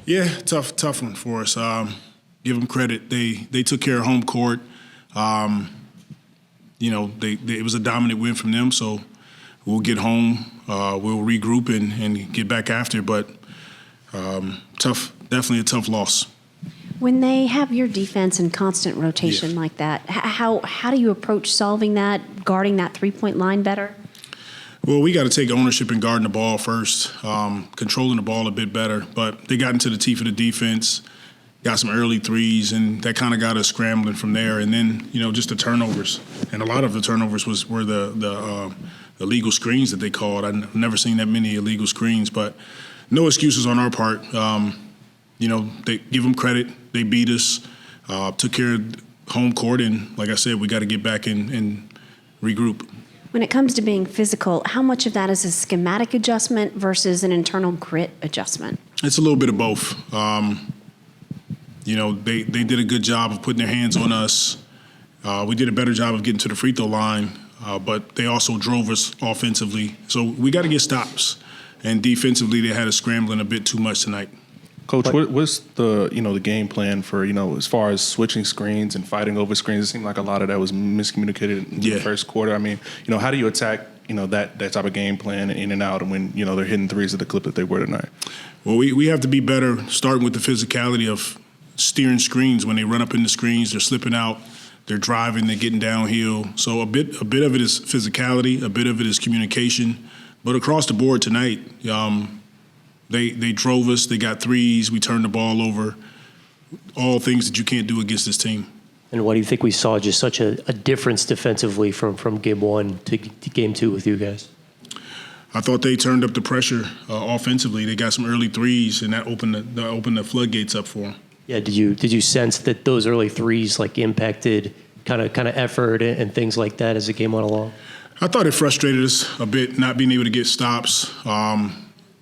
Yeah, tough one for us. Give them credit. They took care of home court. It was a dominant win from them, so we'll get home, we'll regroup and get back after it. But definitely a tough loss. When they have your defense in constant rotation like that, how do you approach solving that, guarding that three-point line better? Well, we got to take ownership in guarding the ball first, controlling the ball a bit better. But they got into the teeth of the defense, got some early threes, and that kind of got us scrambling from there. And then, just the turnovers. And a lot of the turnovers were the illegal screens that they called. I've never seen that many illegal screens, but no excuses on our part. They give them credit. They beat us, took care of home court, and like I said, we got to get back and regroup. When it comes to being physical, how much of that is a schematic adjustment versus an internal grit adjustment? It's a little bit of both. They did a good job of putting their hands on us. We did a better job of getting to the free throw line, but they also drove us offensively. So we got to get stops. And defensively, they had us scrambling a bit too much tonight. Coach, what's the the game plan for as far as switching screens and fighting over screens? It seemed like a lot of that was miscommunicated in the first quarter. I mean, how do you attack that type of game plan in and out, and when they're hitting threes at the clip that they were tonight? Well, we have to be better, starting with the physicality of steering screens. When they run up in the screens, they're slipping out, they're driving, they're getting downhill. So a bit of it is physicality, a bit of it is communication. But across the board tonight, They drove us. They got threes. We turned the ball over. All things that you can't do against this team. And why do you think we saw just such a difference defensively from game one to game two with you guys? I thought they turned up the pressure offensively. They got some early threes, and that opened the floodgates up for them. Yeah. Did you sense that those early threes impacted kind of effort and things like that as the game went along? I thought it frustrated us a bit, not being able to get stops.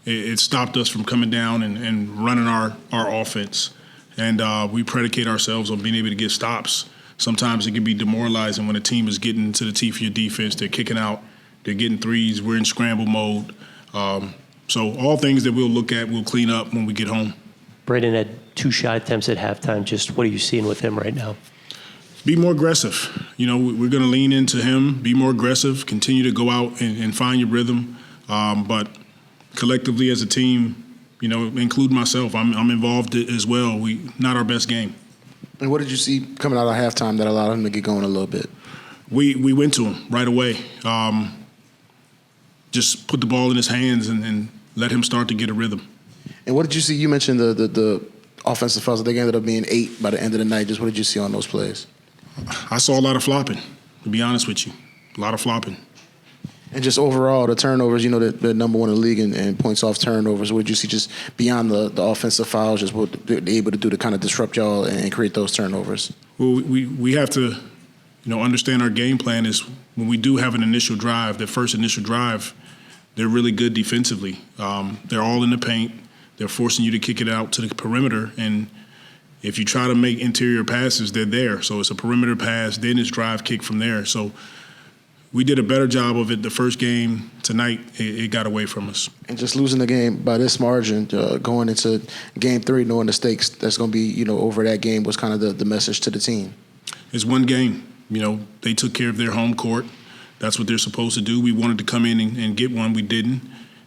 It stopped us from coming down and running our offense. And we predicate ourselves on being able to get stops. Sometimes it can be demoralizing when a team is getting to the teeth of your defense. They're kicking out. They're getting threes. We're in scramble mode. So all things that we'll look at, we'll clean up when we get home. Brandon had 2 shot attempts at halftime. Just what are you seeing with him right now? Be more aggressive. We're going to lean into him, be more aggressive, continue to go out and find your rhythm. But collectively as a team, including myself, I'm involved as well. We not our best game. And what did you see coming out of halftime that allowed him to get going a little bit? We went to him right away. Just put the ball in his hands and let him start to get a rhythm. And what did you see? You mentioned the offensive fouls. They ended up being 8 by the end of the night. Just what did you see on those plays? I saw a lot of flopping, to be honest with you. A lot of flopping. And just overall, the turnovers, the number one in the league in points off turnovers. What did you see just beyond the offensive fouls, just what they're able to do to kind of disrupt y'all and create those turnovers? Well, we have to, understand our game plan is when we do have an initial drive, that first initial drive, they're really good defensively. They're all in the paint. They're forcing you to kick it out to the perimeter. And if you try to make interior passes, they're there. So it's a perimeter pass, then it's drive kick from there. So we did a better job of it the first game. Tonight, it got away from us. And just losing the game by this margin, going into game 3, knowing the stakes that's going to be, over that game was kind of the message to the team. It's one game. They took care of their home court. That's what they're supposed to do. We wanted to come in and get one. We didn't.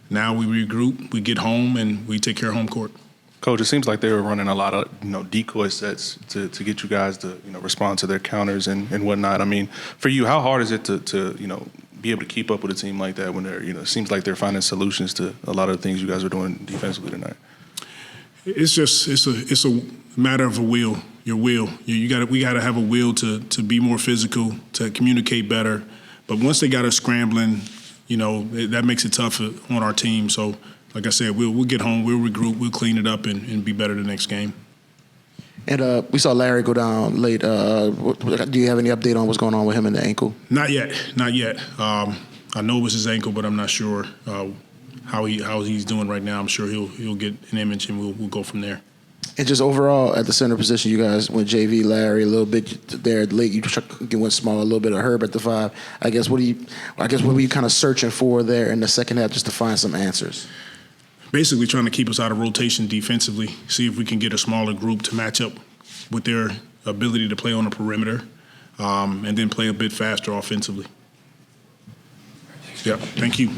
Now we regroup, we get home, and we take care of home court. Coach, it seems like they were running a lot of decoy sets to get you guys to respond to their counters and whatnot. I mean, for you, how hard is it to be able to keep up with a team like that when they're it seems like they're finding solutions to a lot of the things you guys are doing defensively tonight? It's a matter of a will. Your will. We gotta have a will to be more physical, to communicate better. But once they got us scrambling, that makes it tough on our team. So, like I said, we'll get home, we'll regroup, we'll clean it up and be better the next game. And we saw Larry go down late. Do you have any update on what's going on with him and the ankle? Not yet. I know it was his ankle, but I'm not sure how he's doing right now. I'm sure he'll get an image and we'll go from there. And just overall, at the center position, you guys went JV, Larry, a little bit there late. You went small, a little bit of Herbert at the 5. What were you kind of searching for there in the second half just to find some answers? basically trying to keep us out of rotation defensively, see if we can get a smaller group to match up with their ability to play on the perimeter, and then play a bit faster offensively. Yeah, thank you.